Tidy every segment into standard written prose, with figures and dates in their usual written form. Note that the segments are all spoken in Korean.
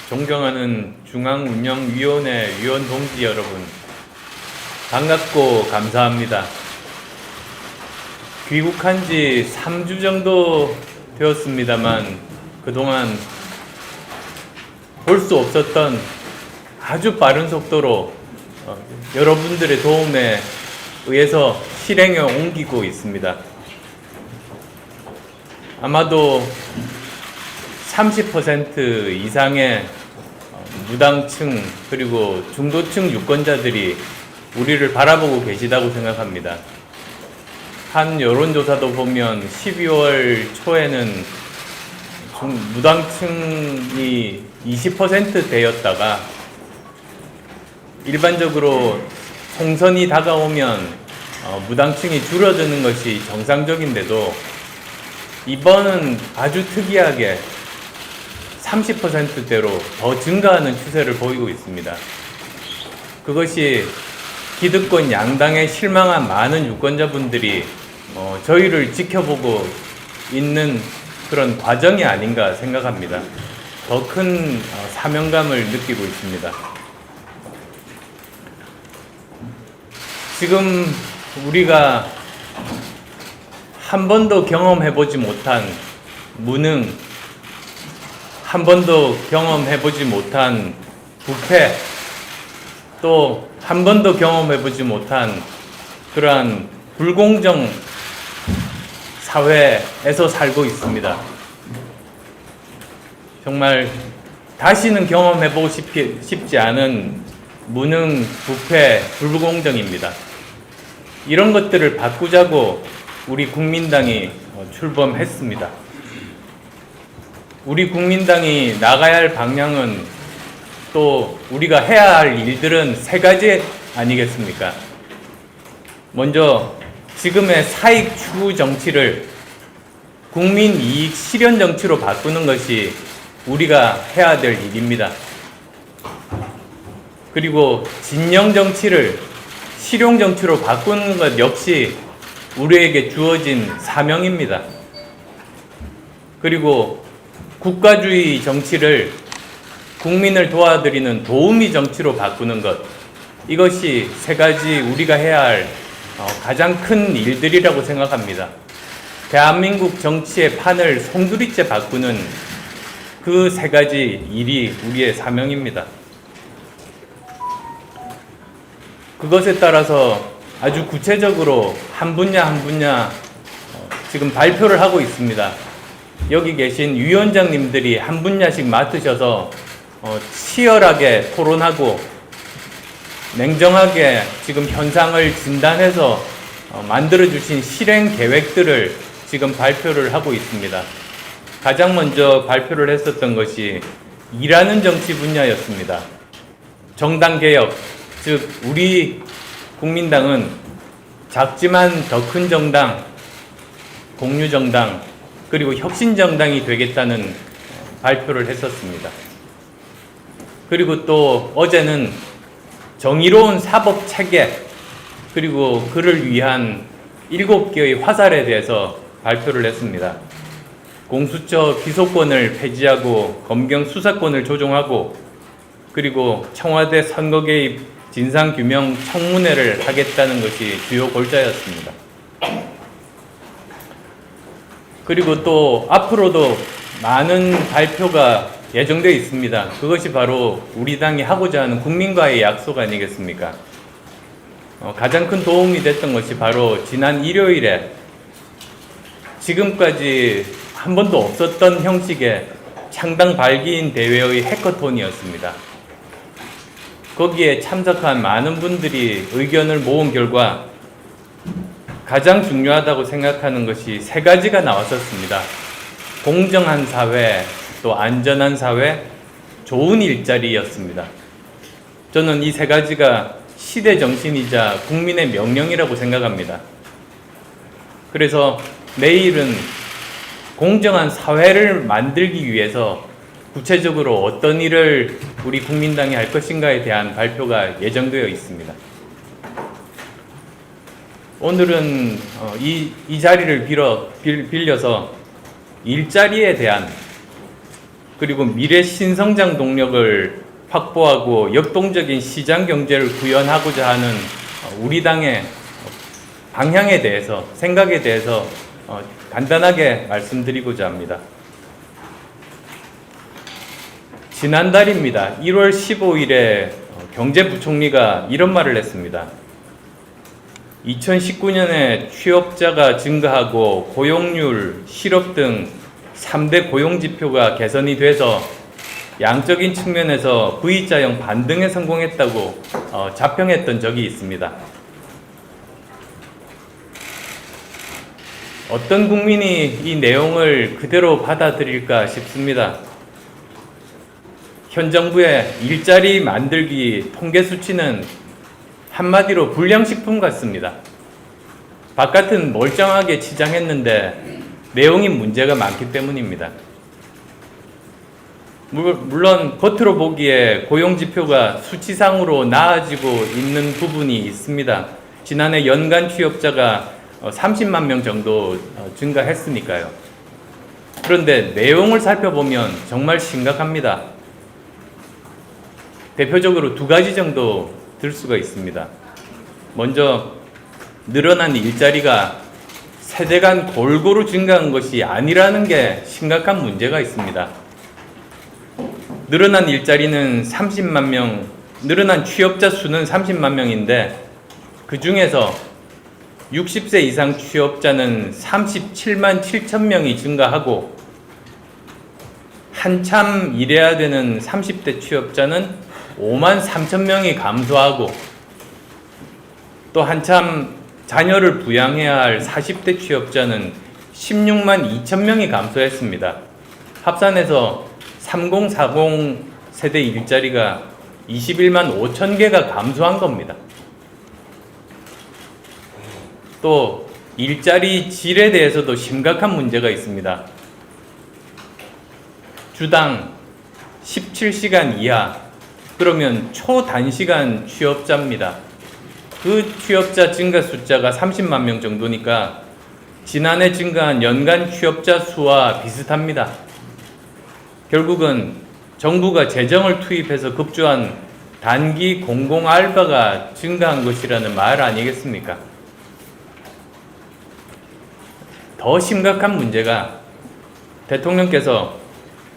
존경하는 중앙운영위원회 위원 동지 여러분, 반갑고 감사합니다. 귀국한 지 3주 정도 되었습니다만 그동안 볼 수 없었던 아주 빠른 속도로 여러분들의 도움에 의해서 실행에 옮기고 있습니다. 아마도 30% 이상의 무당층 그리고 중도층 유권자들이 우리를 바라보고 계시다고 생각합니다. 한 여론조사도 보면 12월 초에는 무당층이 20%대였다가 일반적으로 총선이 다가오면 무당층이 줄어드는 것이 정상적인데도 이번은 아주 특이하게 30%대로 더 증가하는 추세를 보이고 있습니다. 그것이 기득권 양당에 실망한 많은 유권자분들이 저희를 지켜보고 있는 그런 과정이 아닌가 생각합니다. 더 큰 사명감을 느끼고 있습니다. 지금 우리가 한 번도 경험해보지 못한 무능, 한 번도 경험해보지 못한 부패, 또 한 번도 경험해보지 못한 그러한 불공정 사회에서 살고 있습니다. 정말 다시는 경험해보고 싶지 않은 무능, 부패, 불공정입니다. 이런 것들을 바꾸자고 우리 국민당이 출범했습니다. 우리 국민당이 나가야 할 방향은 또 우리가 해야 할 일들은 세 가지 아니겠습니까? 먼저 지금의 사익 추구 정치를 국민 이익 실현 정치로 바꾸는 것이 우리가 해야 될 일입니다. 그리고 진영 정치를 실용 정치로 바꾸는 것 역시 우리에게 주어진 사명입니다. 그리고 국가주의 정치를 국민을 도와드리는 도우미 정치로 바꾸는 것, 이것이 세 가지 우리가 해야 할 가장 큰 일들이라고 생각합니다. 대한민국 정치의 판을 송두리째 바꾸는 그 세 가지 일이 우리의 사명입니다. 그것에 따라서 아주 구체적으로 한 분야 한 분야 지금 발표를 하고 있습니다. 여기 계신 위원장님들이 한 분야씩 맡으셔서 치열하게 토론하고 냉정하게 지금 현상을 진단해서 만들어주신 실행 계획들을 지금 발표를 하고 있습니다. 가장 먼저 발표를 했었던 것이 일하는 정치 분야였습니다. 정당개혁, 즉 우리 국민당은 작지만 더 큰 정당, 공유정당, 그리고 혁신정당이 되겠다는 발표를 했었습니다. 그리고 또 어제는 정의로운 사법체계, 그리고 그를 위한 7개의 화살에 대해서 발표를 했습니다. 공수처 기소권을 폐지하고 검경 수사권을 조정하고 그리고 청와대 선거 개입 진상규명 청문회를 하겠다는 것이 주요 골자였습니다. 그리고 또 앞으로도 많은 발표가 예정되어 있습니다. 그것이 바로 우리 당이 하고자 하는 국민과의 약속 아니겠습니까? 가장 큰 도움이 됐던 것이 바로 지난 일요일에 지금까지 한 번도 없었던 형식의 창당 발기인 대회의 해커톤이었습니다. 거기에 참석한 많은 분들이 의견을 모은 결과 가장 중요하다고 생각하는 것이 세 가지가 나왔었습니다. 공정한 사회, 또 안전한 사회, 좋은 일자리였습니다. 저는 이 세 가지가 시대 정신이자 국민의 명령이라고 생각합니다. 그래서 내일은 공정한 사회를 만들기 위해서 구체적으로 어떤 일을 우리 국민당이 할 것인가에 대한 발표가 예정되어 있습니다. 오늘은 이 자리를 빌려서 일자리에 대한 그리고 미래 신성장 동력을 확보하고 역동적인 시장 경제를 구현하고자 하는 우리 당의 방향에 대해서, 생각에 대해서 간단하게 말씀드리고자 합니다. 지난달입니다. 1월 15일에 경제부총리가 이런 말을 했습니다. 2019년에 취업자가 증가하고 고용률, 실업 등 3대 고용지표가 개선이 돼서 양적인 측면에서 V자형 반등에 성공했다고 자평했던 적이 있습니다. 어떤 국민이 이 내용을 그대로 받아들일까 싶습니다. 현 정부의 일자리 만들기 통계 수치는 한마디로 불량식품 같습니다. 바깥은 멀쩡하게 치장했는데 내용이 문제가 많기 때문입니다. 물론 겉으로 보기에 고용지표가 수치상으로 나아지고 있는 부분이 있습니다. 지난해 연간 취업자가 30만 명 정도 증가했으니까요. 그런데 내용을 살펴보면 정말 심각합니다. 대표적으로 두 가지 정도 들 수가 있습니다. 먼저 늘어난 일자리가 세대 간 골고루 증가한 것이 아니라는 게 심각한 문제가 있습니다. 늘어난 일자리는 30만 명, 늘어난 취업자 수는 30만 명인데 그 중에서 60세 이상 취업자는 37만 7천 명이 증가하고 한참 일해야 되는 30대 취업자는 5만 3천 명이 감소하고 또 한참 자녀를 부양해야 할 40대 취업자는 16만 2천 명이 감소했습니다. 합산해서 3040 세대 일자리가 21만 5천 개가 감소한 겁니다. 또 일자리 질에 대해서도 심각한 문제가 있습니다. 주당 17시간 이하, 그러면 초단시간 취업자입니다. 그 취업자 증가 숫자가 30만 명 정도니까 지난해 증가한 연간 취업자 수와 비슷합니다. 결국은 정부가 재정을 투입해서 급조한 단기 공공 알바가 증가한 것이라는 말 아니겠습니까? 더 심각한 문제가 대통령께서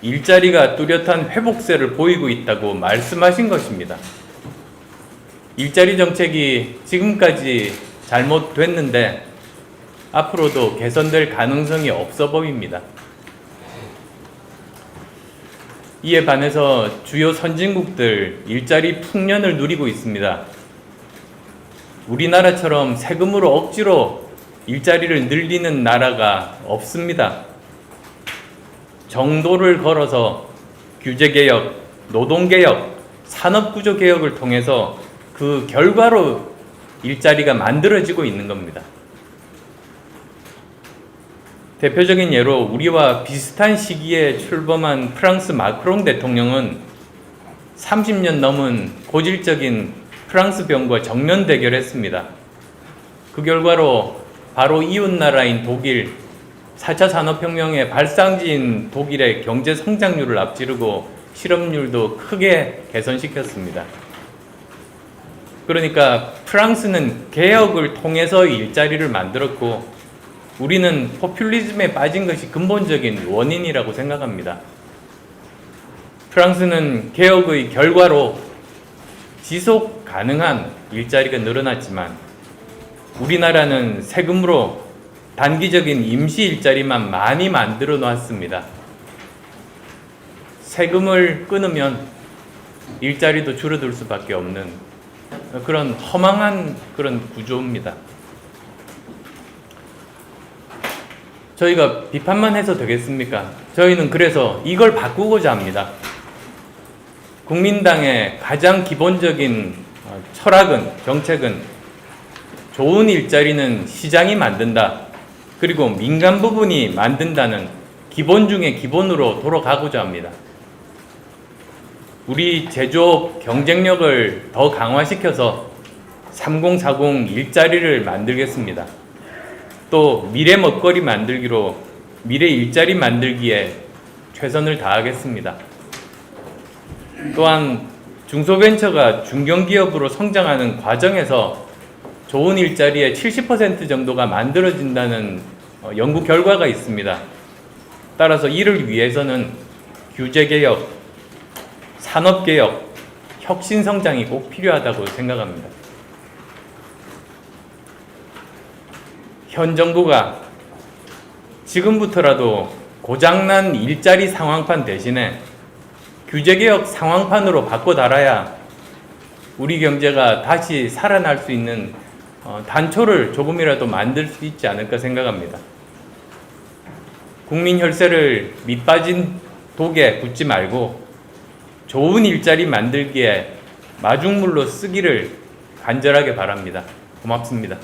일자리가 뚜렷한 회복세를 보이고 있다고 말씀하신 것입니다. 일자리 정책이 지금까지 잘못됐는데 앞으로도 개선될 가능성이 없어 보입니다. 이에 반해서 주요 선진국들 일자리 풍년을 누리고 있습니다. 우리나라처럼 세금으로 억지로 일자리를 늘리는 나라가 없습니다. 정도를 걸어서 규제개혁, 노동개혁, 산업구조개혁을 통해서 그 결과로 일자리가 만들어지고 있는 겁니다. 대표적인 예로 우리와 비슷한 시기에 출범한 프랑스 마크롱 대통령은 30년 넘은 고질적인 프랑스 병과 정면 대결했습니다. 그 결과로 바로 이웃나라인 독일, 4차 산업혁명의 발상지인 독일의 경제 성장률을 앞지르고 실업률도 크게 개선시켰습니다. 그러니까 프랑스는 개혁을 통해서 일자리를 만들었고 우리는 포퓰리즘에 빠진 것이 근본적인 원인이라고 생각합니다. 프랑스는 개혁의 결과로 지속 가능한 일자리가 늘어났지만 우리나라는 세금으로 단기적인 임시 일자리만 많이 만들어 놨습니다. 세금을 끊으면 일자리도 줄어들 수밖에 없는 그런 허망한 그런 구조입니다. 저희가 비판만 해서 되겠습니까? 저희는 그래서 이걸 바꾸고자 합니다. 국민당의 가장 기본적인 철학은, 정책은 좋은 일자리는 시장이 만든다. 그리고 민간 부분이 만든다는 기본 중에 기본으로 돌아가고자 합니다. 우리 제조업 경쟁력을 더 강화시켜서 3040 일자리를 만들겠습니다. 또 미래 먹거리 만들기로 미래 일자리 만들기에 최선을 다하겠습니다. 또한 중소벤처가 중견기업으로 성장하는 과정에서 좋은 일자리의 70% 정도가 만들어진다는 연구 결과가 있습니다. 따라서 이를 위해서는 규제개혁, 산업개혁, 혁신성장이 꼭 필요하다고 생각합니다. 현 정부가 지금부터라도 고장난 일자리 상황판 대신에 규제개혁 상황판으로 바꿔 달아야 우리 경제가 다시 살아날 수 있는 단초를 조금이라도 만들 수 있지 않을까 생각합니다. 국민 혈세를 밑빠진 독에 붓지 말고 좋은 일자리 만들기에 마중물로 쓰기를 간절하게 바랍니다. 고맙습니다.